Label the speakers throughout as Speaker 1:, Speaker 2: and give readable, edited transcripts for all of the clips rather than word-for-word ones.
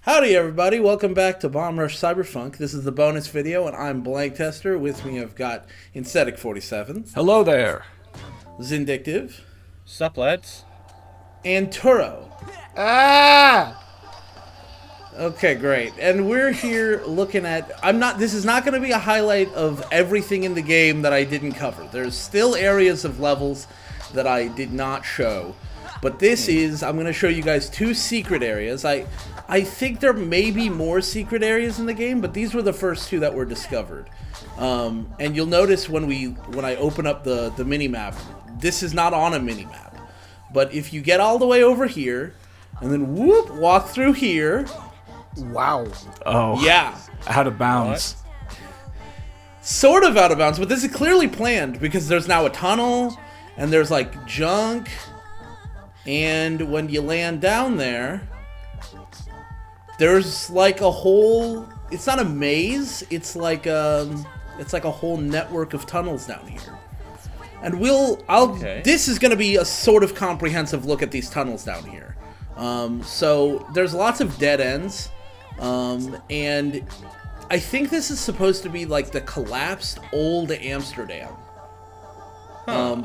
Speaker 1: Howdy everybody, welcome back to Bomb Rush Cyberfunk. This is the bonus video and I'm blanktester. With me I've got Insetic47.
Speaker 2: Hello there.
Speaker 1: Zindictive.
Speaker 3: Sup, lads?
Speaker 1: And Turo.
Speaker 4: Ah!
Speaker 1: Okay, great. And we're here looking at... This is not going to be a highlight of everything in the game that I didn't cover. There's still areas of levels that I did not show. But this is... I'm going to show you guys two secret areas. I think there may be more secret areas in the game, but these were the first two that were discovered. And you'll notice when I open up the mini-map, this is not on a mini-map. But if you get all the way over here, and then whoop, walk through here...
Speaker 4: Wow.
Speaker 2: Oh.
Speaker 1: Yeah.
Speaker 2: Out of bounds.
Speaker 3: What?
Speaker 1: Sort of out of bounds, but this is clearly planned because there's now a tunnel, and there's like junk, and when you land down there, there's like a whole... It's not a maze. It's like a whole network of tunnels down here. And this is going to be a sort of comprehensive look at these tunnels down here. So there's lots of dead ends, and I think this is supposed to be like the collapsed old Amsterdam.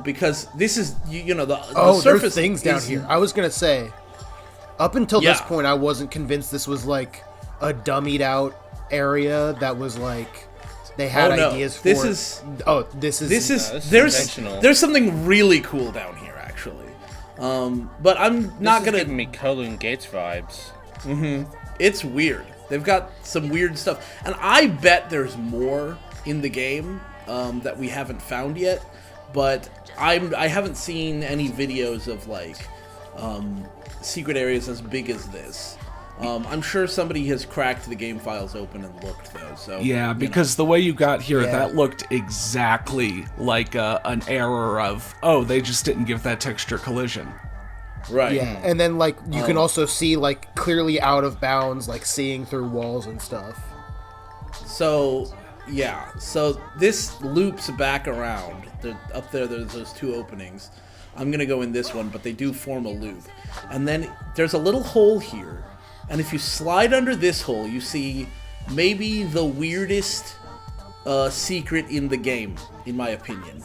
Speaker 1: Because this is the surface
Speaker 4: there's things down here. I was gonna say, up until this point, I wasn't convinced this was like a dummied out area that was like they had ideas for. This is
Speaker 1: there's something really cool down here actually. But I'm not gonna...
Speaker 3: giving me Kowloon Gates vibes.
Speaker 1: It's weird. They've got some weird stuff, and I bet there's more in the game that we haven't found yet. But I haven't seen any videos of like secret areas as big as this. I'm sure somebody has cracked the game files open and looked though. So
Speaker 2: yeah, because the way you got here, that looked exactly like an error of, oh, they just didn't give that texture collision.
Speaker 1: Right.
Speaker 4: Yeah, and then like you can also see like clearly out of bounds, like seeing through walls and stuff.
Speaker 1: So yeah, so this loops back around. Up there, there's those two openings. I'm gonna go in this one, but they do form a loop. And then there's a little hole here. And if you slide under this hole, you see maybe the weirdest secret in the game, in my opinion.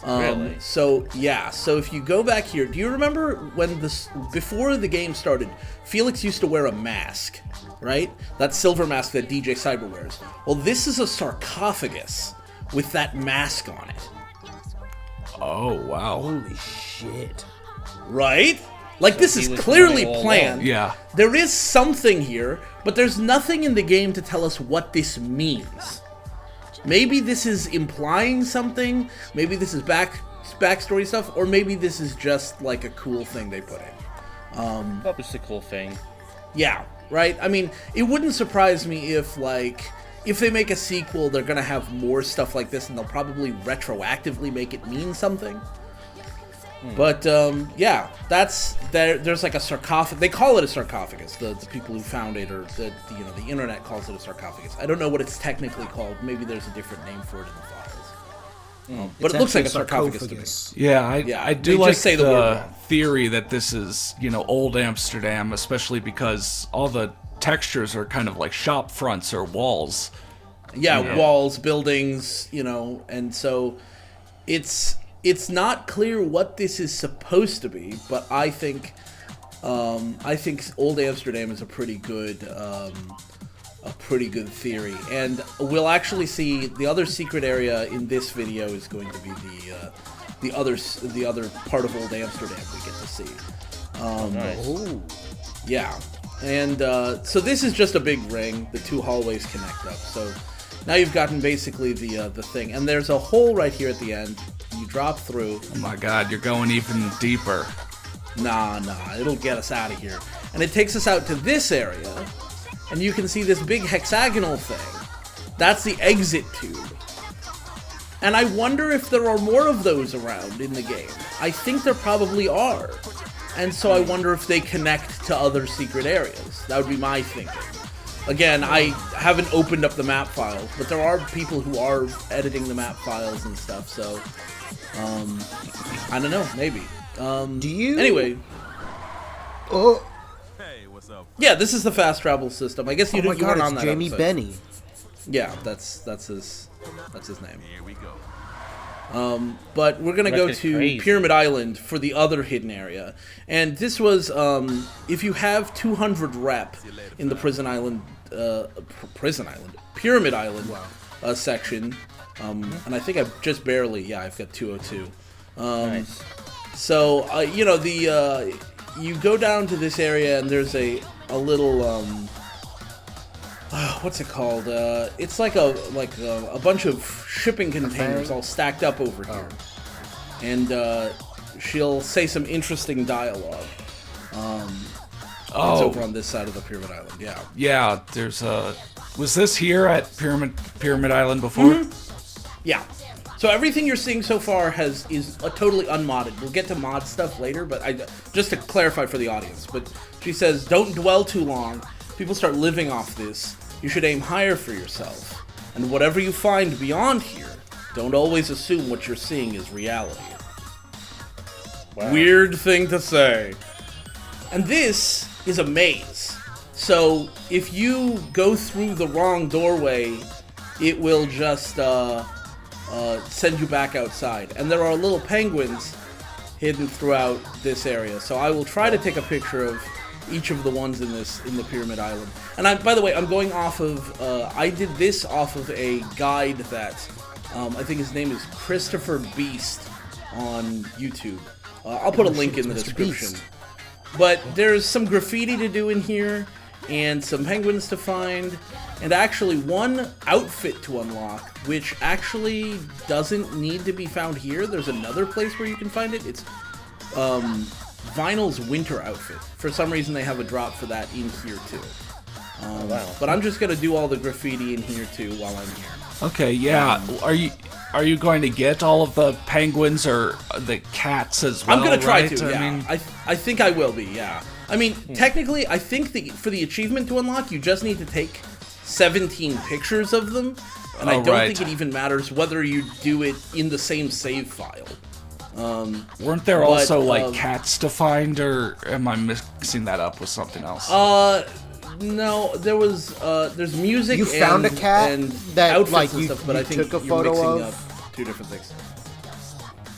Speaker 3: Really?
Speaker 1: So yeah. So if you go back here, do you remember when before the game started, Felix used to wear a mask, right? That silver mask that DJ Cyber wears. Well, this is a sarcophagus with that mask on it.
Speaker 2: Oh wow!
Speaker 4: Holy shit!
Speaker 1: Right? Like, this is clearly planned.
Speaker 2: Yeah.
Speaker 1: There is something here, but there's nothing in the game to tell us what this means. Maybe this is implying something, maybe this is backstory stuff, or maybe this is just, like, a cool thing they put in.
Speaker 3: That was the cool thing.
Speaker 1: Yeah, right? I mean, it wouldn't surprise me if, like, if they make a sequel, they're gonna have more stuff like this, and they'll probably retroactively make it mean something. But, yeah, there's like a sarcophagus. They call it a sarcophagus, the people who found it, or the internet calls it a sarcophagus. I don't know what it's technically called. Maybe there's a different name for it in the files. But it looks like a sarcophagus to me.
Speaker 2: Yeah, I do like
Speaker 1: just say the word wrong.
Speaker 2: Theory that this is, old Amsterdam, especially because all the textures are kind of like shop fronts or walls.
Speaker 1: Yeah, walls, buildings, and so it's not clear what this is supposed to be, but I think old Amsterdam is a pretty good theory, and we'll actually see the other secret area in this video is going to be the other part of old Amsterdam we get to see.
Speaker 3: Nice.
Speaker 1: Yeah, and so this is just a big ring. The two hallways connect up. So now you've gotten basically the thing, and there's a hole right here at the end. You drop through.
Speaker 2: Oh my god, you're going even deeper.
Speaker 1: Nah, it'll get us out of here. And it takes us out to this area, and you can see this big hexagonal thing. That's the exit tube. And I wonder if there are more of those around in the game. I think there probably are. And so I wonder if they connect to other secret areas. That would be my thinking. Again, I haven't opened up the map files, but there are people who are editing the map files and stuff, so I don't know, maybe.
Speaker 4: Do you?
Speaker 1: Anyway.
Speaker 4: Oh.
Speaker 5: Hey, what's
Speaker 1: Yeah, this is the fast travel system. I guess you
Speaker 4: Oh my God,
Speaker 1: weren't on
Speaker 4: it's
Speaker 1: that
Speaker 4: Jamie
Speaker 1: episode.
Speaker 4: Benny.
Speaker 1: Yeah, that's his name. Here we go. But we're gonna go to
Speaker 3: crazy.
Speaker 1: Pyramid Island for the other hidden area, and this was if you have 200 rep in the Pyramid Island section, and I think I've just barely, I've got 202.
Speaker 3: Nice.
Speaker 1: So you go down to this area, and there's a little what's it called? It's like a bunch of shipping containers all stacked up over here, and she'll say some interesting dialogue. It's over on this side of the Pyramid Island. Yeah.
Speaker 2: Yeah, there's was this here at Pyramid Island before?
Speaker 1: Yeah. So everything you're seeing so far is totally unmodded. We'll get to mod stuff later, but just to clarify for the audience. But she says, don't dwell too long. People start living off this. You should aim higher for yourself. And whatever you find beyond here, don't always assume what you're seeing is reality. Wow. Weird thing to say. And this is a maze. So if you go through the wrong doorway, it will just send you back outside. And there are little penguins hidden throughout this area. So I will try to take a picture of each of the ones in the Pyramid Island. And by the way, I'm going off of I did this off of a guide that I think his name is Christopher Beast on YouTube. I'll put a link in the description. But there's some graffiti to do in here, and some penguins to find, and actually one outfit to unlock, which actually doesn't need to be found here. There's another place where you can find it. It's Vinyl's winter outfit. For some reason, they have a drop for that in here too. Wow. But I'm just gonna do all the graffiti in here too while I'm here.
Speaker 2: Okay, yeah. Are you going to get all of the penguins or the cats as well?
Speaker 1: I'm gonna try
Speaker 2: right?
Speaker 1: to. Yeah,
Speaker 2: I mean,
Speaker 1: I think I will be. Yeah. I mean, technically, I think for the achievement to unlock, you just need to take 17 pictures of them, and I don't think it even matters whether you do it in the same save file.
Speaker 2: Weren't there also like cats to find, or am I mixing that up with something else?
Speaker 1: No, there's music.
Speaker 4: You found a cat
Speaker 1: and
Speaker 4: that
Speaker 1: outfits
Speaker 4: like
Speaker 1: and
Speaker 4: you,
Speaker 1: stuff, but
Speaker 4: you
Speaker 1: I think
Speaker 4: took a
Speaker 1: you're
Speaker 4: photo
Speaker 1: mixing
Speaker 4: of.
Speaker 1: up two different things.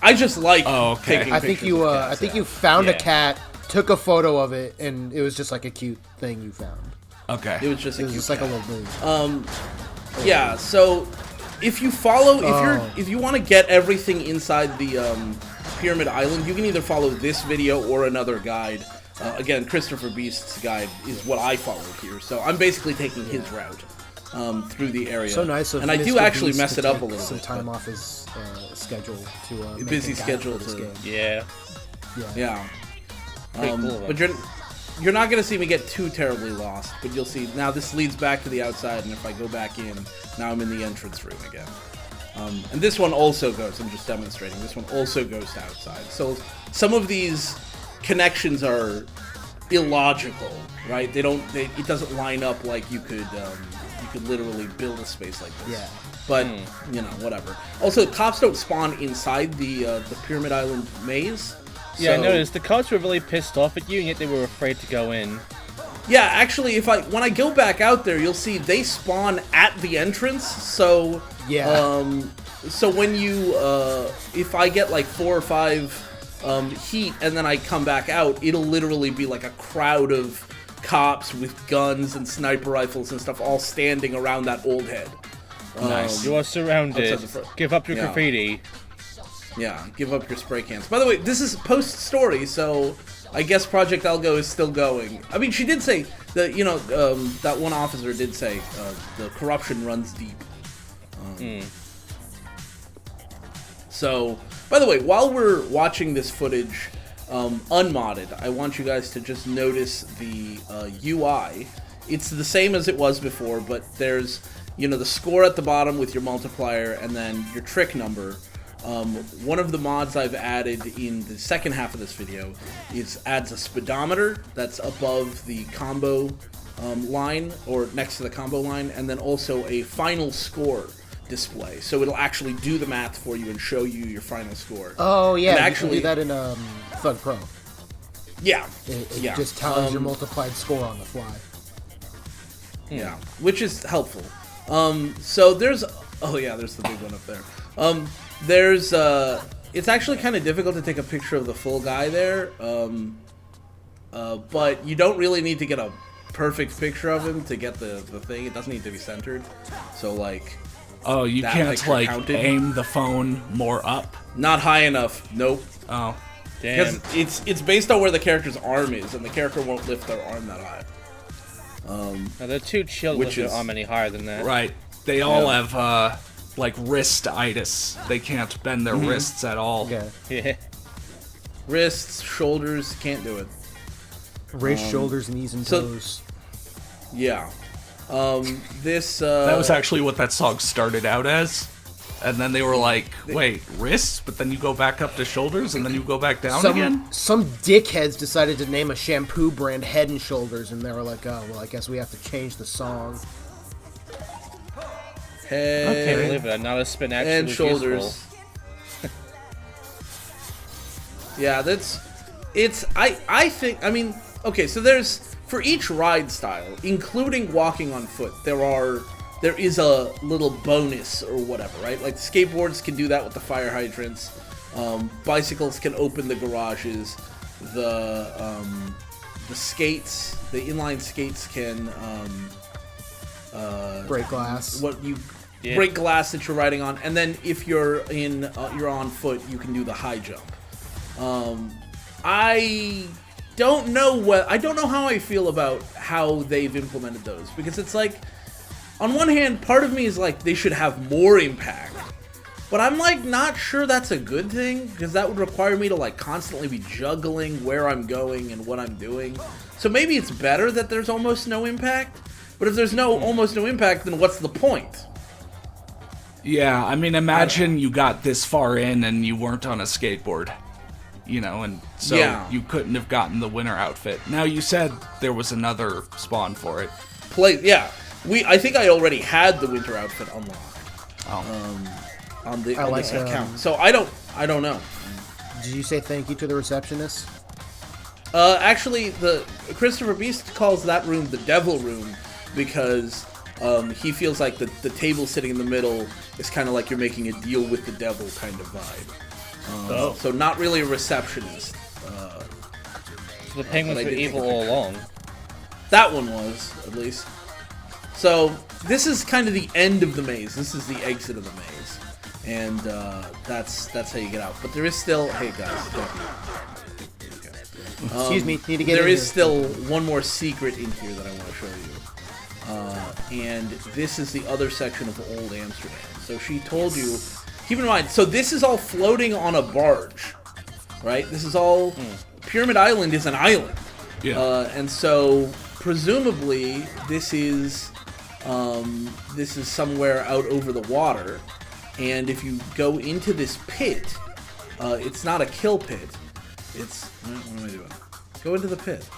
Speaker 1: I just like taking
Speaker 4: I think
Speaker 1: pictures
Speaker 4: you
Speaker 1: of cats,
Speaker 4: I think you found a cat, took a photo of it, and it was just like a cute thing you found.
Speaker 2: Okay.
Speaker 1: It was just
Speaker 4: It was just like a little thing.
Speaker 1: Yeah, so if you follow, if you want to get everything inside the Pyramid Island, you can either follow this video or another guide. Again, Christopher Beast's guide is what I followed here, so I'm basically taking his route through the area.
Speaker 4: So nice of
Speaker 1: and I
Speaker 4: Mr.
Speaker 1: do actually
Speaker 4: Beast
Speaker 1: mess
Speaker 4: to
Speaker 1: it up a
Speaker 4: take
Speaker 1: little
Speaker 4: some
Speaker 1: bit.
Speaker 4: time off his schedule to make
Speaker 1: busy
Speaker 4: a guide
Speaker 1: schedule
Speaker 4: for this
Speaker 1: to-
Speaker 4: game.
Speaker 3: Yeah.
Speaker 1: Yeah.
Speaker 3: Pretty cool,
Speaker 1: But you're not going to see me get too terribly lost, but you'll see, now this leads back to the outside, and if I go back in, now I'm in the entrance room again. And this one also goes, I'm just demonstrating, this one also goes to outside. So some of these connections are illogical, right? It doesn't line up like you could literally build a space like this.
Speaker 4: Yeah.
Speaker 1: But, whatever. Also, cops don't spawn inside the Pyramid Island maze.
Speaker 3: Yeah, I
Speaker 1: so-
Speaker 3: noticed the cops were really pissed off at you, and yet they were afraid to go in.
Speaker 1: Yeah, actually, when I go back out there, you'll see they spawn at the entrance. So so when you if I get like 4 or 5 heat and then I come back out, it'll literally be like a crowd of cops with guns and sniper rifles and stuff all standing around that old head.
Speaker 3: Nice. You are surrounded.
Speaker 1: outside the
Speaker 3: Give up your graffiti.
Speaker 1: Yeah, give up your spray cans. By the way, this is post-story, so I guess Project Algo is still going. I mean, she did say that, that one officer did say the corruption runs deep. So, by the way, while we're watching this footage unmodded, I want you guys to just notice the UI. It's the same as it was before, but there's, the score at the bottom with your multiplier and then your trick number. One of the mods I've added in the second half of this video adds a speedometer that's above the combo line, or next to the combo line, and then also a final score display. So it'll actually do the math for you and show you your final score.
Speaker 4: Oh yeah,
Speaker 1: and
Speaker 4: you
Speaker 1: actually
Speaker 4: can do that in Thug Pro.
Speaker 1: Yeah.
Speaker 4: It just tells your multiplied score on the fly.
Speaker 1: Yeah, which is helpful. So there's... Oh, yeah, there's the big one up there. There's... It's actually kind of difficult to take a picture of the full guy there. But you don't really need to get a perfect picture of him to get the thing. It doesn't need to be centered. So, like...
Speaker 2: Oh, you can't, like, aim the phone more up?
Speaker 1: Not high enough. Nope.
Speaker 2: Oh.
Speaker 1: Damn. Because it's based on where the character's arm is, and the character won't lift their arm that high.
Speaker 3: Now, they're too chill to lift their arm any higher than that.
Speaker 2: Right. They all have, like, wristitis. They can't bend their wrists at all.
Speaker 3: Yeah.
Speaker 1: Wrists, shoulders, can't do it.
Speaker 4: Wrists, shoulders, knees, and toes.
Speaker 1: Yeah. This...
Speaker 2: That was actually what that song started out as. And then they were like, wait, wrists? But then you go back up to shoulders, and then you go back down again?
Speaker 4: Some dickheads decided to name a shampoo brand Head and Shoulders, and they were like, oh, well, I guess we have to change the song.
Speaker 1: Head...
Speaker 3: I can't believe it. Not a spin actually
Speaker 1: and shoulders. Yeah, that's... It's... I think... I mean... Okay, so there's... For each ride style, including walking on foot, there is a little bonus or whatever, right? Like skateboards can do that with the fire hydrants. Bicycles can open the garages. The skates, the inline skates can
Speaker 4: break glass.
Speaker 1: Break glass that you're riding on, and then if you're you're on foot, you can do the high jump. I don't know how I feel about how they've implemented those, because it's like, on one hand, part of me is like, they should have more impact. But I'm like, not sure that's a good thing, because that would require me to like constantly be juggling where I'm going and what I'm doing. So maybe it's better that there's almost no impact. But if there's almost no impact, then what's the point?
Speaker 2: Yeah, I mean, imagine you got this far in and you weren't on a skateboard. You know, and so you couldn't have gotten the winter outfit. Now, you said there was another spawn for it.
Speaker 1: I think I already had the winter outfit unlocked. On this account. So I don't know.
Speaker 4: Did you say thank you to the receptionist?
Speaker 1: Actually, the Christopher Beast calls that room the Devil Room because he feels like the table sitting in the middle is kind of like you're making a deal with the devil kind of vibe. So not really a receptionist.
Speaker 3: So the penguins were evil all along.
Speaker 1: That one was, at least. So this is kind of the end of the maze. This is the exit of the maze, and that's how you get out. But there is still, hey guys,
Speaker 4: excuse me, need to get.
Speaker 1: There is still one more secret in here that I want to show you, and this is the other section of Old Amsterdam. So she told you. Keep in mind, so this is all floating on a barge, right? This is all... Pyramid Island is an island.
Speaker 2: Yeah.
Speaker 1: And so, presumably, this is somewhere out over the water. And if you go into this pit, it's not a kill pit. It's... What am I doing? Go into the pit.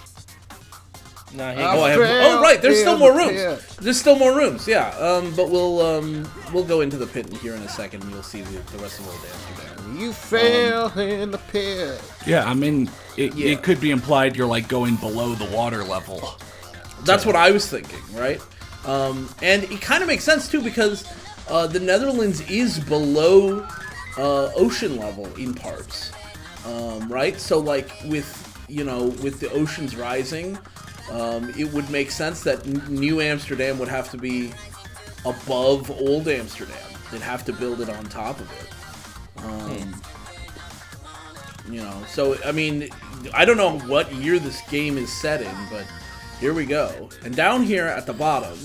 Speaker 3: No,
Speaker 1: oh, right. There's still more rooms. There's still more rooms. Yeah. But we'll go into the pit here in a second, and you'll see the rest of Old Amsterdam.
Speaker 4: You fell in the pit.
Speaker 2: Yeah, I mean, it could be implied you're like going below the water level.
Speaker 1: That's what I was thinking, right? And it kind of makes sense too because the Netherlands is below ocean level in parts, right? So like with the oceans rising. It would make sense that New Amsterdam would have to be above Old Amsterdam. They'd have to build it on top of it. So, I mean, I don't know what year this game is set in, but here we go. And down here at the bottom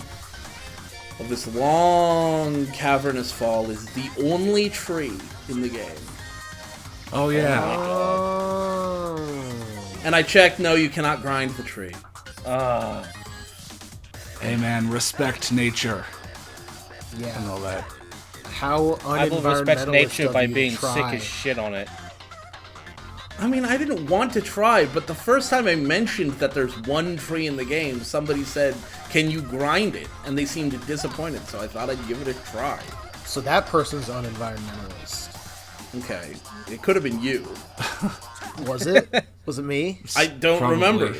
Speaker 1: of this long cavernous fall is the only tree in the game.
Speaker 2: Oh, yeah.
Speaker 1: And I checked, no, you cannot grind the tree.
Speaker 2: Hey man, respect nature.
Speaker 4: Yeah.
Speaker 2: And all that.
Speaker 4: How
Speaker 3: I will respect nature by being
Speaker 4: try?
Speaker 3: sick as shit on it.
Speaker 1: I mean, I didn't want to try, but the first time I mentioned that there's one tree in the game, somebody said, can you grind it? And they seemed disappointed, so I thought I'd give it a try.
Speaker 4: So that person's unenvironmentalist.
Speaker 1: Okay. It could have been you.
Speaker 4: Was it? Was it me?
Speaker 1: I don't
Speaker 2: Probably.
Speaker 1: remember.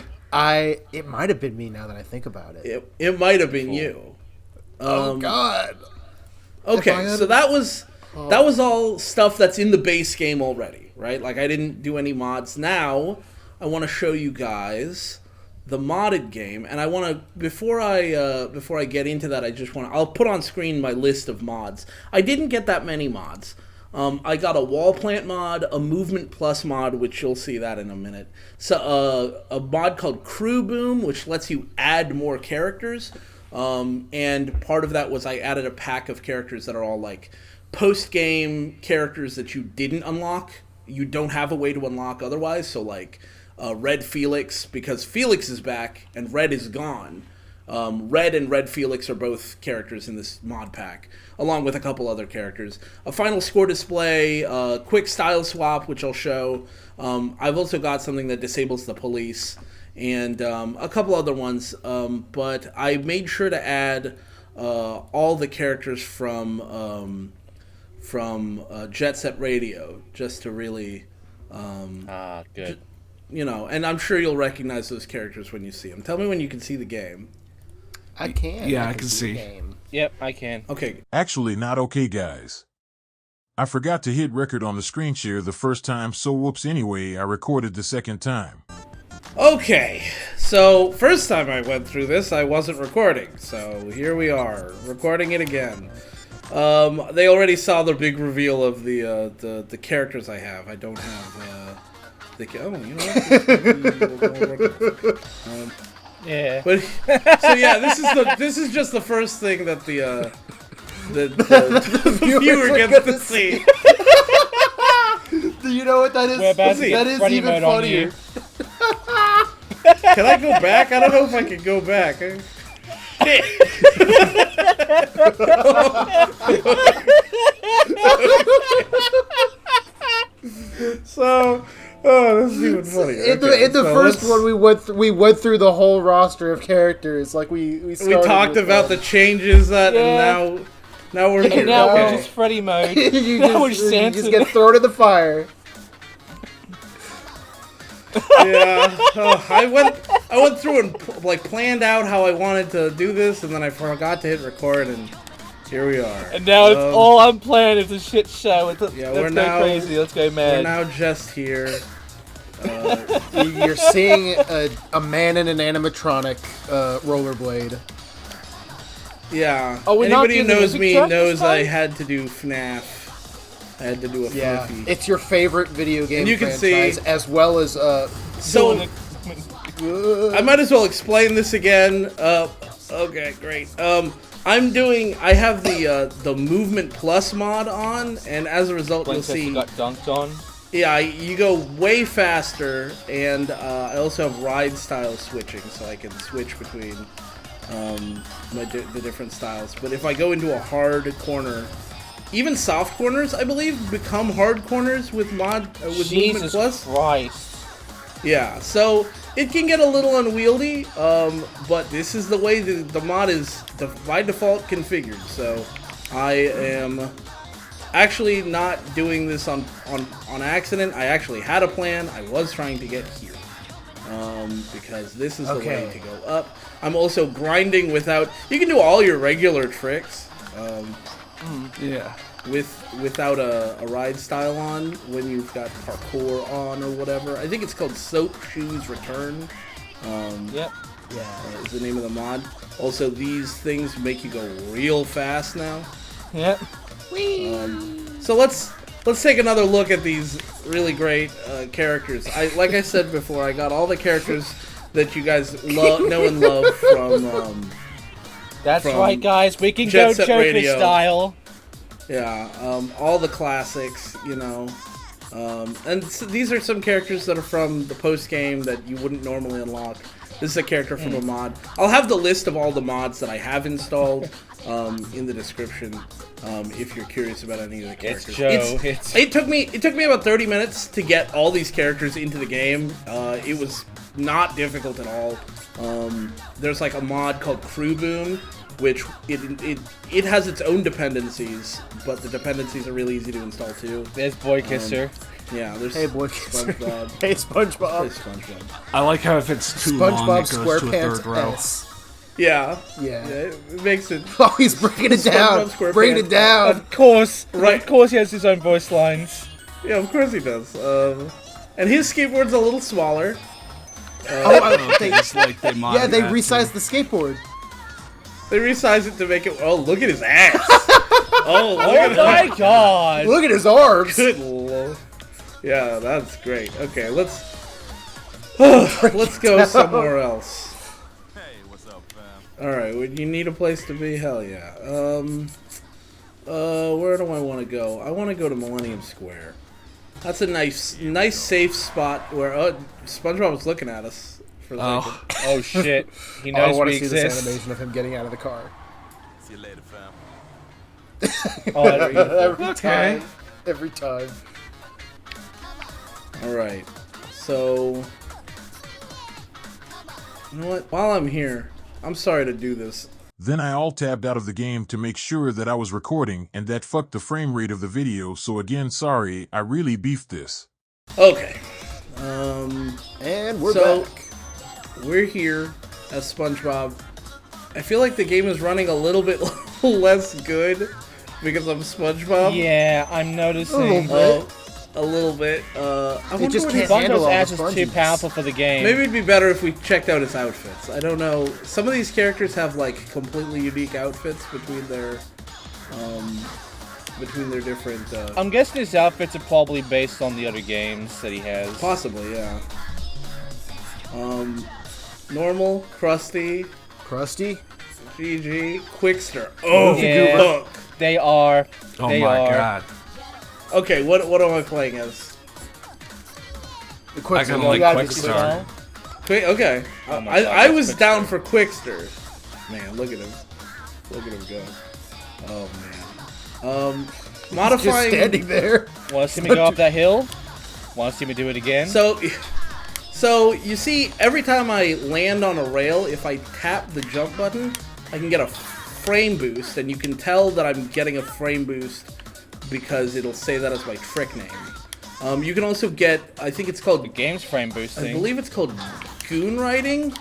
Speaker 4: It might have been me now that I think about it.
Speaker 1: It might have been you.
Speaker 4: Oh God.
Speaker 1: Okay, so that was all stuff that's in the base game already, right? Like I didn't do any mods. Now I want to show you guys the modded game, and I want to before I get into that, I'll put on screen my list of mods. I didn't get that many mods. I got a wall plant mod, a movement plus mod, which you'll see that in a minute. So a mod called Crew Boom, which lets you add more characters. And part of that was I added a pack of characters that are all like post-game characters that you didn't unlock. You don't have a way to unlock otherwise. So like Red Felix, because Felix is back and Red is gone. Red and Red Felix are both characters in this mod pack, along with a couple other characters. A final score display, quick style swap, which I'll show. I've also got something that disables the police, and a couple other ones. But I made sure to add all the characters from Jet Set Radio, just to really...
Speaker 3: good.
Speaker 1: You know, and I'm sure you'll recognize those characters when you see them. Tell me when you can see the game.
Speaker 4: I can.
Speaker 2: Yeah, I can see.
Speaker 4: the game.
Speaker 3: Yep, I can.
Speaker 1: Okay.
Speaker 5: Actually, not okay, guys. I forgot to hit record on the screen share the first time, so whoops anyway, I recorded the second time.
Speaker 1: Okay. So, first time I went through this, I wasn't recording. So, here we are, recording it again. They already saw the big reveal of the characters I have. I don't have... you know what?
Speaker 3: Yeah.
Speaker 1: But so yeah, this is just the first thing that the viewer gets to see.
Speaker 4: Do you know what that is?
Speaker 3: We're about to
Speaker 1: That
Speaker 3: get
Speaker 4: is
Speaker 3: Freddy
Speaker 4: even
Speaker 3: mode on
Speaker 4: funnier.
Speaker 3: you.
Speaker 1: Can I go back? I don't know if I can go back. So, this is even funnier.
Speaker 4: In the first one, we went through the whole roster of characters. Like we
Speaker 1: talked about the changes that,
Speaker 3: Yeah.
Speaker 1: and now we're here.
Speaker 3: And now
Speaker 1: Okay.
Speaker 3: we're just Freddy mode.
Speaker 4: you
Speaker 3: Now we're
Speaker 4: just
Speaker 3: Santa.
Speaker 4: get thrown in the fire.
Speaker 1: Yeah, I went through and like planned out how I wanted to do this, and then I forgot to hit record, and here we are.
Speaker 3: And now it's all unplanned. It's a shit show. Let's
Speaker 1: we're
Speaker 3: go
Speaker 1: now-
Speaker 3: crazy. Let's go
Speaker 1: We're
Speaker 3: mad.
Speaker 1: now just here.
Speaker 4: You're seeing a man in an animatronic rollerblade.
Speaker 1: Yeah.
Speaker 3: Oh, we're not
Speaker 1: Anybody who
Speaker 3: doing the
Speaker 1: knows
Speaker 3: music
Speaker 1: me
Speaker 3: track
Speaker 1: knows
Speaker 3: this
Speaker 1: I
Speaker 3: time?
Speaker 1: had to do FNAF. I had to do a
Speaker 4: Yeah,
Speaker 1: Fluffy.
Speaker 4: it's your favorite video game
Speaker 1: And you can
Speaker 4: franchise,
Speaker 1: see-
Speaker 4: as well as
Speaker 1: So I might as well explain this again. Okay, great. I have the Movement Plus mod on, and as a result, you'll
Speaker 3: Blanktester
Speaker 1: see.
Speaker 3: got dunked on.
Speaker 1: Yeah, you go way faster, and I also have ride style switching, so I can switch between the different styles. But if I go into a hard corner, even soft corners, I believe, become hard corners with Movement
Speaker 3: Jesus
Speaker 1: Plus.
Speaker 3: Christ.
Speaker 1: Yeah, so it can get a little unwieldy, but this is the way the mod is by default configured. So I am actually not doing this on accident. I actually had a plan. I was trying to get here because this is the way to go up. I'm also grinding without. You can do all your regular tricks.
Speaker 2: Yeah.
Speaker 1: Without a ride style on when you've got parkour on or whatever. I think it's called Soap Shoes Return.
Speaker 3: Yep.
Speaker 4: yeah.
Speaker 1: Is the name of the mod. Also, these things make you go real fast now.
Speaker 3: Yep.
Speaker 1: So let's take another look at these really great characters. Like I said before, I got all the characters that you guys know and love from.
Speaker 3: That's
Speaker 1: From
Speaker 3: right, guys. We can
Speaker 1: Jet
Speaker 3: go
Speaker 1: Set
Speaker 3: Joker
Speaker 1: Radio.
Speaker 3: style.
Speaker 1: Yeah, all the classics, you know. And so these are some characters that are from the post game that you wouldn't normally unlock. This is a character from a mod. I'll have the list of all the mods that I have installed in the description if you're curious about any of the characters. It took me about 30 minutes to get all these characters into the game. It was not difficult at all. There's like a mod called Crew Boom, which it has its own dependencies, but the dependencies are really easy to install too.
Speaker 3: There's Boy Kisser.
Speaker 1: Yeah, there's
Speaker 4: Hey, Boy
Speaker 1: SpongeBob.
Speaker 4: Hey, SpongeBob.
Speaker 1: Hey, SpongeBob.
Speaker 2: I like how if it's too long,
Speaker 4: SpongeBob
Speaker 2: it goes to a third row.
Speaker 4: SquarePants.
Speaker 1: Yeah.
Speaker 4: Yeah.
Speaker 1: It makes it.
Speaker 4: Oh, he's breaking it down.
Speaker 1: SpongeBob
Speaker 4: Bringing it
Speaker 1: SquarePants.
Speaker 4: down.
Speaker 3: Of course.
Speaker 1: Right.
Speaker 3: Of course he has his own voice lines.
Speaker 1: Yeah, of course he does. And his skateboard's a little smaller.
Speaker 2: It's like they
Speaker 4: Yeah, they
Speaker 2: that
Speaker 4: resized
Speaker 2: too.
Speaker 4: the skateboard.
Speaker 1: They resized it to make it. Oh, look at his ass. Oh, look
Speaker 3: Oh
Speaker 1: at
Speaker 3: my
Speaker 1: that.
Speaker 3: god.
Speaker 4: Look at his arms.
Speaker 1: Good lord. Yeah, that's great. Okay, let's go somewhere else.
Speaker 6: Hey, what's up, fam?
Speaker 1: All right, would you need a place to be? Hell yeah. Where do I want to go? I want to go to Millennium Square. That's a nice safe spot where SpongeBob was looking at us for a second.
Speaker 2: Oh,
Speaker 3: Oh shit. He
Speaker 4: I
Speaker 3: knows
Speaker 4: want
Speaker 3: we
Speaker 4: to see this
Speaker 3: exist.
Speaker 4: animation of him getting out of the car.
Speaker 6: See you later, fam.
Speaker 3: Oh, that's beautiful.
Speaker 2: okay.
Speaker 4: Every time.
Speaker 1: All right, so you know what? While I'm here, I'm sorry to do this.
Speaker 5: Then I alt-tabbed out of the game to make sure that I was recording, and that fucked the frame rate of the video, so again, sorry, I really beefed this.
Speaker 1: Okay.
Speaker 4: And we're
Speaker 1: So-
Speaker 4: back.
Speaker 1: We're here as SpongeBob. I feel like the game is running a little bit less good because I'm SpongeBob.
Speaker 3: Yeah, I'm noticing.
Speaker 1: A little bit. I wonder
Speaker 4: just
Speaker 1: what
Speaker 4: can't
Speaker 1: his-
Speaker 4: handle
Speaker 3: Bundo's
Speaker 4: all the
Speaker 3: ass is too
Speaker 4: sponges.
Speaker 3: powerful for the game.
Speaker 1: Maybe it'd be better if we checked out his outfits. I don't know. Some of these characters have like completely unique outfits between their different.
Speaker 3: I'm guessing his outfits are probably based on the other games that he has.
Speaker 1: Possibly, yeah. Normal, Krusty,
Speaker 4: Krusty?
Speaker 1: GG, Quickster. Oh,
Speaker 3: Yeah.
Speaker 1: fuck.
Speaker 3: They are.
Speaker 2: Oh
Speaker 3: they
Speaker 2: my
Speaker 3: are.
Speaker 2: god.
Speaker 1: Okay, what am I playing as?
Speaker 4: The
Speaker 2: I kinda
Speaker 3: You
Speaker 2: like
Speaker 3: got
Speaker 2: Quickstar.
Speaker 3: this well?
Speaker 1: Okay.
Speaker 3: Oh my God,
Speaker 1: I
Speaker 3: that's
Speaker 1: was
Speaker 3: Quickster.
Speaker 1: down for Quickster. Man, look at him. Look at him go. Oh man.
Speaker 4: Just
Speaker 1: Modifying.
Speaker 4: standing there.
Speaker 3: Want to see me go up that hill? Want to see me do it again?
Speaker 1: So you see, every time I land on a rail, if I tap the jump button, I can get a frame boost, and you can tell that I'm getting a frame boost because it'll say that as my trick name. You can also get, I think it's called,
Speaker 3: the game's frame
Speaker 1: I
Speaker 3: boosting.
Speaker 1: believe it's called goon riding,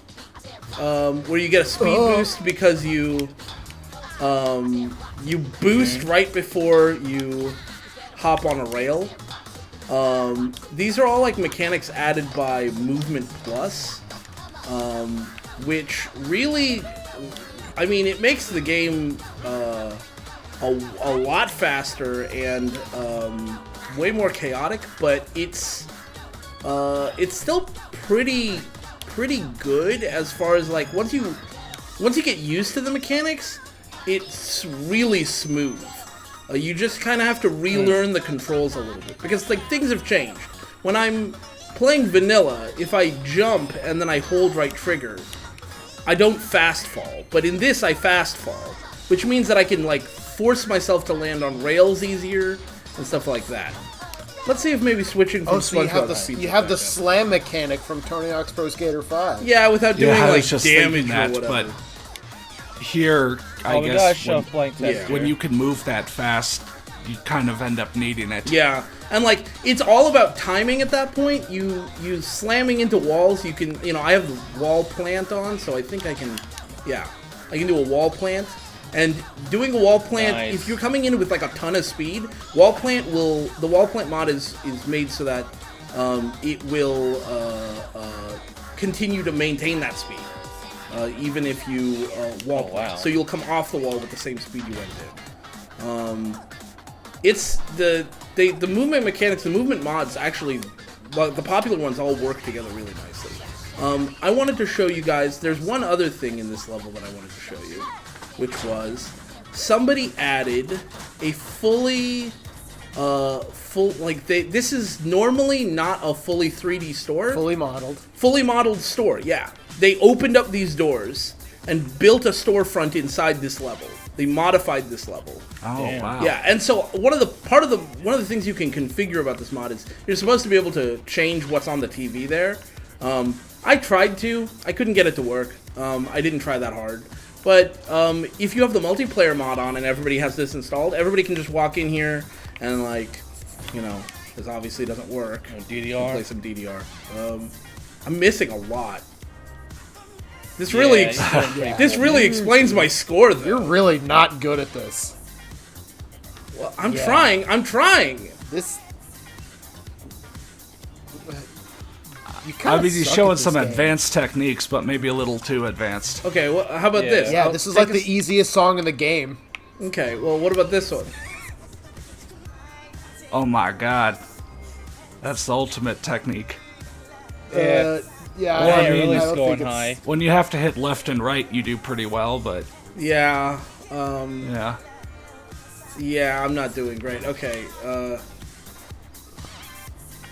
Speaker 1: where you get a speed boost because you boost right before you hop on a rail. These are all like mechanics added by Movement Plus, which really, I mean, it makes the game a lot faster and way more chaotic, but it's still pretty good as far as like once you get used to the mechanics, it's really smooth. You just kind of have to relearn the controls a little bit because like things have changed. When I'm playing vanilla, if I jump and then I hold right trigger, I don't fast fall. But in this, I fast fall, which means that I can like force myself to land on rails easier and stuff like that. Let's see if maybe switching from
Speaker 4: Oh, so you have
Speaker 1: SpongeBob speeds
Speaker 4: you
Speaker 1: it
Speaker 4: have the
Speaker 1: back up.
Speaker 4: slam mechanic from Tony Hawk's Pro Skater 5.
Speaker 1: Yeah, without doing
Speaker 2: Yeah, I
Speaker 1: like
Speaker 2: was just
Speaker 1: damage
Speaker 2: thinking that,
Speaker 1: or whatever.
Speaker 2: but here, I
Speaker 3: Oh, we gotta
Speaker 2: guess
Speaker 3: show
Speaker 2: when,
Speaker 3: blank test.
Speaker 2: when you can move that fast, you kind of end up needing it.
Speaker 1: Yeah, and like it's all about timing at that point. You slamming into walls. You can, I have the wall plant on, so I think I can. Yeah, I can do a wall plant. And doing a wall plant,
Speaker 3: Nice.
Speaker 1: if you're coming in with like a ton of speed, the wall plant mod is made so that it will continue to maintain that speed, even if you wall plant.
Speaker 3: wow.
Speaker 1: So you'll come off the wall with the same speed you went in. It's the movement mechanics, the movement mods actually, the popular ones all work together really nicely. I wanted to show you guys, there's one other thing in this level that I wanted to show you, which was somebody added a this is normally not a fully 3D store.
Speaker 4: Fully modeled.
Speaker 1: Fully modeled store, yeah. They opened up these doors and built a storefront inside this level. They modified this level.
Speaker 2: Oh,
Speaker 3: Damn.
Speaker 2: wow.
Speaker 1: Yeah, and so one of the things you can configure about this mod is you're supposed to be able to change what's on the TV there. I tried to. I couldn't get it to work. I didn't try that hard. But if you have the multiplayer mod on and everybody has this installed, everybody can just walk in here and, like, you know, this obviously doesn't work.
Speaker 3: DDR.
Speaker 1: Play some DDR. I'm missing a lot. This really, this really explains my score, though.
Speaker 4: You're really not good at this.
Speaker 1: Well, I'm trying. I'm trying.
Speaker 4: This.
Speaker 2: I mean, he's showing some advanced techniques, but maybe a little too advanced.
Speaker 1: Okay, well, how about this?
Speaker 4: Yeah, this is like the easiest song in the game.
Speaker 1: Okay, well, what about this one?
Speaker 2: Oh my god. That's the ultimate technique.
Speaker 4: Yeah,
Speaker 3: I
Speaker 2: mean,
Speaker 3: really
Speaker 4: I don't
Speaker 3: scoring
Speaker 4: think it's-
Speaker 3: high.
Speaker 2: When you have to hit left and right, you do pretty well, but
Speaker 1: Yeah,
Speaker 2: yeah.
Speaker 1: I'm not doing great. Okay,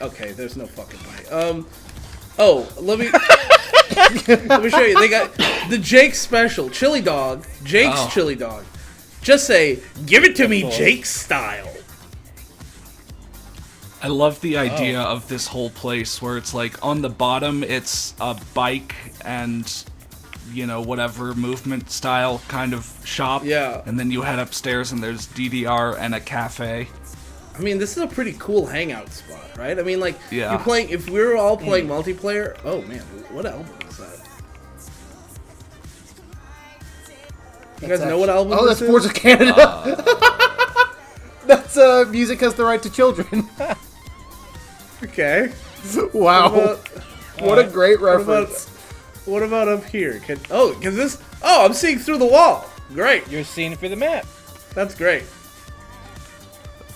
Speaker 1: okay, there's no fucking way. Oh, let me let me show you. They got the Jake special, chili dog, Jake's chili dog. Just say, "Give it to me, Jake style."
Speaker 2: I love the idea of this whole place where it's like on the bottom it's a bike and, you know, whatever movement style kind of shop.
Speaker 1: Yeah.
Speaker 2: And then you head upstairs and there's DDR and a cafe.
Speaker 1: I mean, this is a pretty cool hangout spot, right? I mean, like,
Speaker 2: Yeah.
Speaker 1: you're playing. If we were all playing multiplayer, oh man, what album is that? You guys know what album?
Speaker 4: Oh,
Speaker 1: this
Speaker 4: that's Forza
Speaker 1: is?
Speaker 4: Canada. That's Music Has the Right to Children.
Speaker 1: Okay.
Speaker 4: Wow. What a great
Speaker 1: What about,
Speaker 4: reference.
Speaker 1: what about up here? Cause this. Oh, I'm seeing through the wall. Great.
Speaker 3: You're seeing for the map.
Speaker 1: That's great.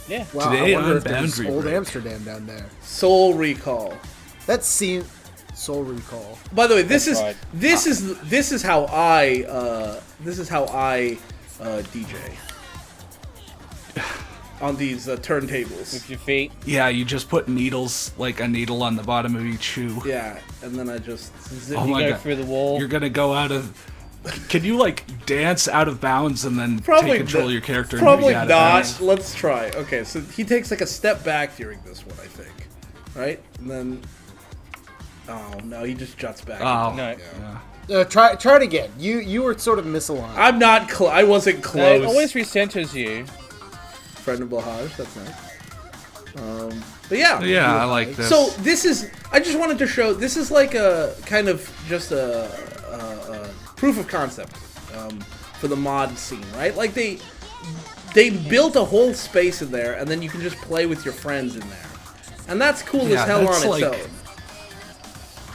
Speaker 3: Yeah.
Speaker 4: Wow,
Speaker 2: Today
Speaker 4: I wonder
Speaker 2: on
Speaker 4: if there's
Speaker 2: Boundary
Speaker 4: old
Speaker 2: Break.
Speaker 4: Amsterdam down there.
Speaker 1: Soul Recall.
Speaker 4: That scene, Soul Recall.
Speaker 1: By the way, this is
Speaker 3: right.
Speaker 1: this is how I DJ on these turntables.
Speaker 3: With your feet.
Speaker 2: Yeah, you just put needles, like a needle on the bottom of each shoe.
Speaker 1: Yeah, and then I just zip.
Speaker 2: Oh
Speaker 3: You
Speaker 2: my
Speaker 3: go
Speaker 2: god.
Speaker 3: through the wall.
Speaker 2: You're gonna go out of... Can you, like, dance out of bounds and then
Speaker 1: Probably
Speaker 2: take control
Speaker 1: not-
Speaker 2: of your character and
Speaker 1: Probably
Speaker 2: be out of
Speaker 1: not.
Speaker 2: bounds?
Speaker 1: Let's try. Okay, so he takes like a step back during this one, I think. Right? And then... Oh, no, he just juts back.
Speaker 2: Oh,
Speaker 3: No.
Speaker 2: yeah.
Speaker 4: Try it again. You were sort of misaligned.
Speaker 1: I'm not I wasn't
Speaker 3: No,
Speaker 1: close.
Speaker 3: it always recenters you.
Speaker 1: Friend of Blahaj, that's nice. But yeah.
Speaker 2: Yeah, I like this.
Speaker 1: So this is, I just wanted to show, this is like a kind of just a proof of concept for the mod scene, right? Like they built a whole space in there, and then you can just play with your friends in there, and that's cool
Speaker 2: Yeah,
Speaker 1: as hell
Speaker 2: that's
Speaker 1: on its
Speaker 2: like-
Speaker 1: own.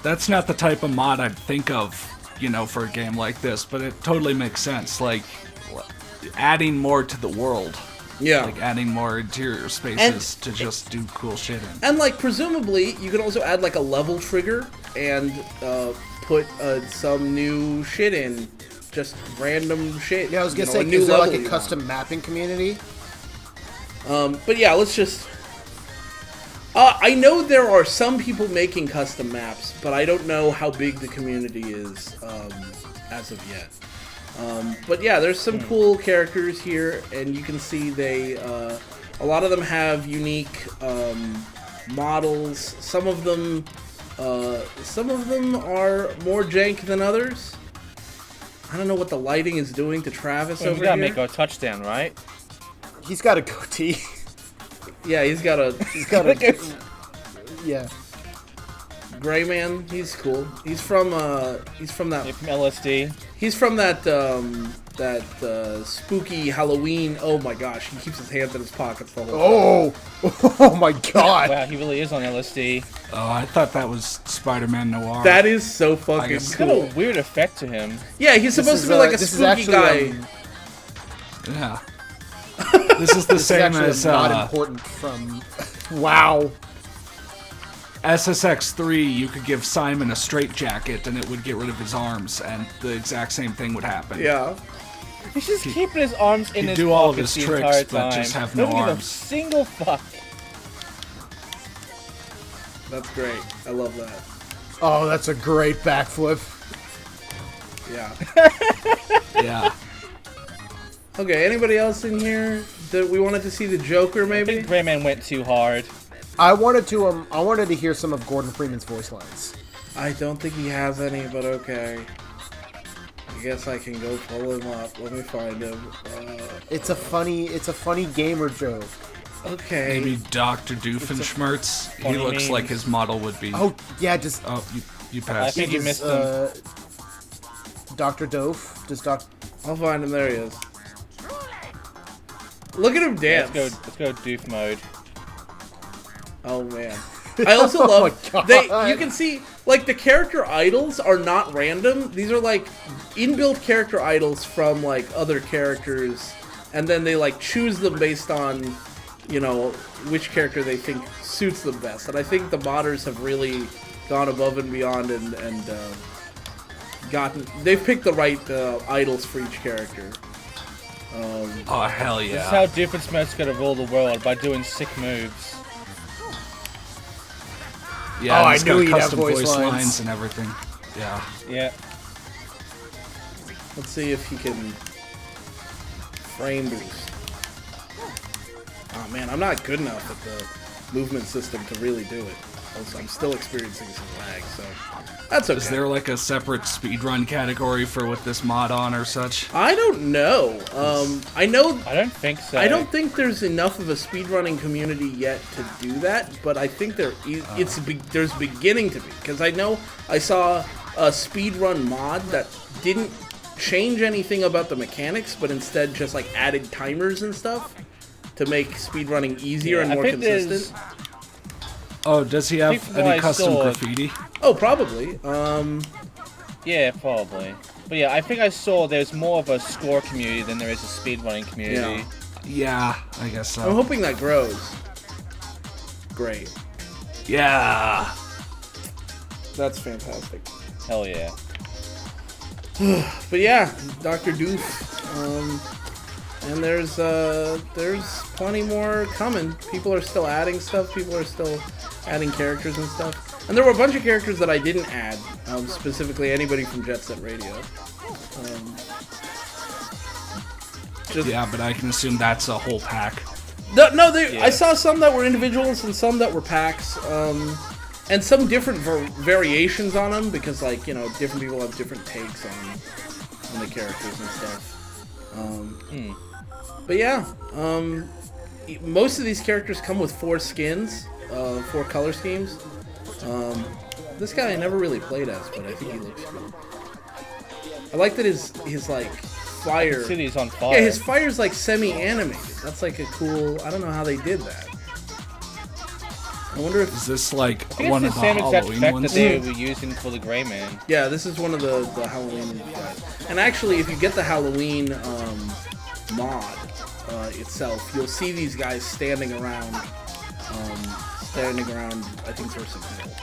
Speaker 2: That's not the type of mod I'd think of, you know, for a game like this, but it totally makes sense. Like, adding more to the world.
Speaker 1: Yeah.
Speaker 2: Like, adding more interior spaces to just do cool shit in.
Speaker 1: And like presumably you can also add like a level trigger and put some new shit in, just random shit.
Speaker 4: Yeah, I was gonna
Speaker 1: you
Speaker 4: say,
Speaker 1: know, a new
Speaker 4: is there like
Speaker 1: level
Speaker 4: a
Speaker 1: you
Speaker 4: custom mapping community?
Speaker 1: want. But yeah, let's just. I know there are some people making custom maps, but I don't know how big the community is as of yet. But yeah, there's some cool characters here, and you can see they, a lot of them have unique models. Some of them are more jank than others. I don't know what the lighting is doing to Travis
Speaker 3: Well, we
Speaker 1: over
Speaker 3: gotta
Speaker 1: here.
Speaker 3: make our touchdown, right?
Speaker 4: He's got a goatee.
Speaker 1: Yeah, he's got a
Speaker 4: Yeah.
Speaker 1: gray man. He's cool. He's from that.
Speaker 3: You're from LSD.
Speaker 1: He's from that spooky Halloween. Oh my gosh, he keeps his hands in his pockets the whole time.
Speaker 4: Oh my god.
Speaker 3: Wow, he really is on LSD.
Speaker 2: Oh, I thought that was Spider-Man Noir.
Speaker 1: That is so fucking
Speaker 2: guess-
Speaker 3: It's got
Speaker 1: cool.
Speaker 3: a weird effect to him.
Speaker 1: Yeah, he's supposed to be like a spooky guy.
Speaker 2: Yeah. This is the
Speaker 4: This is
Speaker 2: same
Speaker 4: actually
Speaker 2: as
Speaker 4: not important from. Wow.
Speaker 2: SSX3. You could give Simon a straitjacket and it would get rid of his arms, and the exact same thing would happen.
Speaker 1: Yeah.
Speaker 3: He's just keeping his arms in
Speaker 2: he'd
Speaker 3: his
Speaker 2: do all of
Speaker 3: pockets
Speaker 2: his
Speaker 3: the
Speaker 2: tricks,
Speaker 3: entire
Speaker 2: but
Speaker 3: time.
Speaker 2: just have no
Speaker 3: Doesn't give a
Speaker 2: arms.
Speaker 3: single fuck.
Speaker 1: That's great. I love that.
Speaker 4: Oh, that's a great backflip.
Speaker 1: Yeah.
Speaker 2: Yeah.
Speaker 1: Okay, anybody else in here that we wanted to see the Joker
Speaker 3: I
Speaker 1: maybe?
Speaker 3: think Rayman went too hard.
Speaker 4: I wanted to hear some of Gordon Freeman's voice lines.
Speaker 1: I don't think he has any, but okay. I guess I can go pull him up. Let me find him.
Speaker 4: It's a funny gamer joke.
Speaker 1: Okay.
Speaker 2: Maybe Dr. Doofenshmirtz. He looks
Speaker 3: memes.
Speaker 2: like his model would be.
Speaker 4: Oh yeah, just
Speaker 2: You
Speaker 3: I
Speaker 2: passed.
Speaker 3: think you missed him.
Speaker 4: Dr. Doof. Just Doc.
Speaker 1: I'll find him. There he is. Look at him dance.
Speaker 3: Let's go doof mode.
Speaker 1: Oh man. I also
Speaker 4: Oh
Speaker 1: love
Speaker 4: my God.
Speaker 1: you can see like the character idols are not random. These are like inbuilt character idols from like other characters, and then they like choose them based on, you know, which character they think suits them best. And I think the modders have really gone above and beyond and they've picked the right idols for each character.
Speaker 2: Oh hell
Speaker 3: This is
Speaker 2: yeah!
Speaker 3: how Doofenshmirtz's gonna rule the world, by doing sick moves.
Speaker 2: Yeah,
Speaker 4: Oh,
Speaker 2: and
Speaker 4: I
Speaker 2: he's
Speaker 4: knew
Speaker 2: got
Speaker 4: he'd have
Speaker 2: custom
Speaker 4: voice
Speaker 2: voice
Speaker 4: lines.
Speaker 2: lines and everything. Yeah.
Speaker 3: Yeah.
Speaker 1: Let's see if he can frame boost. Oh man, I'm not good enough at the movement system to really do it. Also, I'm still experiencing some lag, so that's okay.
Speaker 2: Is there like a separate speedrun category for with this mod on or such?
Speaker 1: I don't know. I know.
Speaker 3: I don't think so.
Speaker 1: I don't think there's enough of a speedrunning community yet to do that, but I think there's beginning to be, because I know I saw a speedrun mod that didn't change anything about the mechanics, but instead just like added timers and stuff to make speedrunning easier and
Speaker 3: I
Speaker 1: more
Speaker 3: think
Speaker 1: consistent.
Speaker 2: Oh, does he have
Speaker 3: think from what
Speaker 2: any
Speaker 3: I
Speaker 2: custom
Speaker 3: saw-
Speaker 2: graffiti?
Speaker 1: Oh, probably.
Speaker 3: Yeah, probably. But yeah, I think I saw there's more of a score community than there is a speedrunning community.
Speaker 1: Yeah.
Speaker 2: Yeah, I guess so.
Speaker 1: I'm hoping that grows. Great.
Speaker 2: Yeah.
Speaker 1: That's fantastic.
Speaker 3: Hell yeah.
Speaker 1: But yeah, Dr. Doof. And there's plenty more coming. People are still adding stuff. People are still adding characters and stuff. And there were a bunch of characters that I didn't add, specifically anybody from Jet Set Radio.
Speaker 2: Yeah, but I can assume that's a whole pack.
Speaker 1: I saw some that were individuals and some that were packs, and some different variations on them, because, like, you know, different people have different takes on the characters and stuff. But yeah, most of these characters come with 4 skins, 4 color schemes. This guy I never really played as, but I think he looks cool. I like that his like fire.
Speaker 3: The city's on fire.
Speaker 1: Yeah, his fire's like semi-animated. That's like a cool. I don't know how they did that. I wonder if
Speaker 2: Is this like
Speaker 3: I think
Speaker 2: one
Speaker 3: it's
Speaker 2: of
Speaker 3: the
Speaker 2: the
Speaker 3: same exact
Speaker 2: Halloween
Speaker 3: effect
Speaker 2: ones?
Speaker 3: that they were using for the Gray Man.
Speaker 1: yeah, this is one of the Halloween guys. And actually, if you get the Halloween mod itself, you'll see these guys standing around. I think Versa Hill.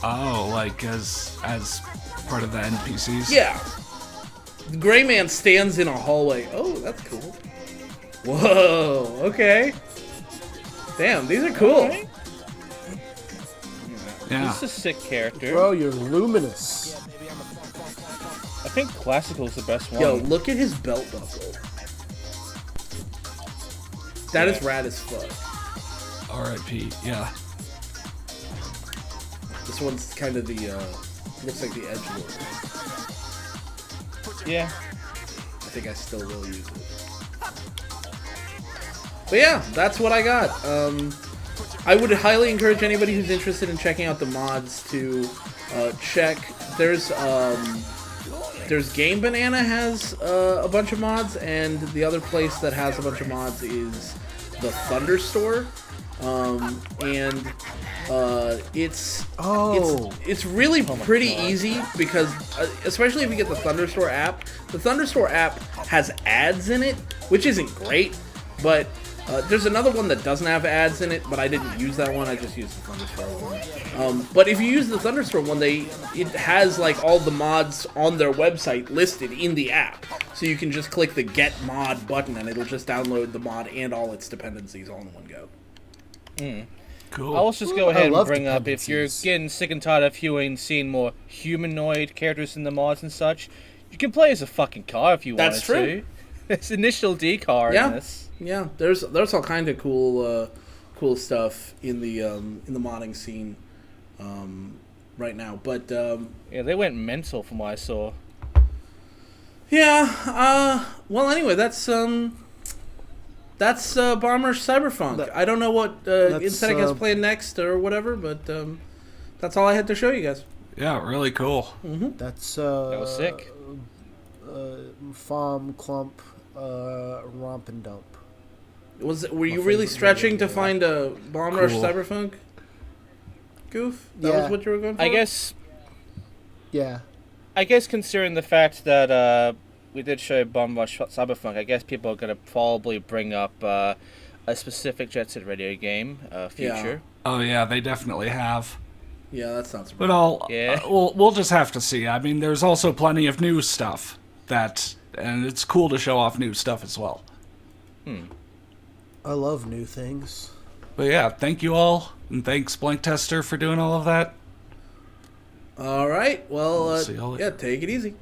Speaker 2: Oh, like as part of the NPCs?
Speaker 1: Yeah. The Gray Man stands in a hallway. Oh, that's cool. Whoa, okay. Damn, these are cool.
Speaker 3: Alright.
Speaker 2: Yeah.
Speaker 3: This is a sick character.
Speaker 4: Bro, you're luminous.
Speaker 3: I think Classical's the best one.
Speaker 1: Yo, look at his belt buckle. That is rad as fuck.
Speaker 2: R.I.P. Yeah.
Speaker 1: This one's kind of the, looks like the edgelord.
Speaker 3: Yeah.
Speaker 1: I think I still will use it. But yeah, that's what I got. I would highly encourage anybody who's interested in checking out the mods to check. There's Game Banana has a bunch of mods, and the other place that has a bunch of mods is the Thunderstore. And it's really pretty easy, because especially if you get the Thunderstore app. The Thunderstore app has ads in it, which isn't great, but there's another one that doesn't have ads in it, but I didn't use that one. I just used the Thunderstore one. But if you use the Thunderstore one, it has like all the mods on their website listed in the app, so you can just click the Get Mod button, and it'll just download the mod and all its dependencies all in one go.
Speaker 2: Cool.
Speaker 3: I'll just go ahead and
Speaker 4: love
Speaker 3: bring up, if you're
Speaker 4: dependencies.
Speaker 3: getting sick and tired of seeing more humanoid characters in the mods and such, you can play as a fucking car if you wanted
Speaker 1: That's true.
Speaker 3: to. It's initial D car in this.
Speaker 1: Yeah, there's all kind of cool stuff in the modding scene. right now. But
Speaker 3: yeah, they went mental from what I saw.
Speaker 1: Yeah. Well, anyway, that's Bomber Cyberfunk. I don't know what Insect has planned next or whatever, but that's all I had to show you guys.
Speaker 2: Yeah, really cool.
Speaker 1: Mm-hmm.
Speaker 4: That
Speaker 3: was sick.
Speaker 4: Farm Clump Romp and Dump.
Speaker 1: Were you really stretching to find a Bomber Cyberfunk goof? That was what you were going for?
Speaker 3: I guess.
Speaker 4: Yeah.
Speaker 3: I guess considering the fact that we did show Bomber Cyberfunk, I guess people are going to probably bring up a specific Jet Set Radio game, Future.
Speaker 2: Yeah. Oh yeah, they definitely have.
Speaker 1: Yeah, that sounds.
Speaker 2: But we'll just have to see. I mean, there's also plenty of new stuff and it's cool to show off new stuff as well.
Speaker 4: I love new things.
Speaker 2: But yeah, thank you all, and thanks blanktester for doing all of that.
Speaker 1: All right. Well,
Speaker 2: see y'all later.
Speaker 1: yeah, take it easy.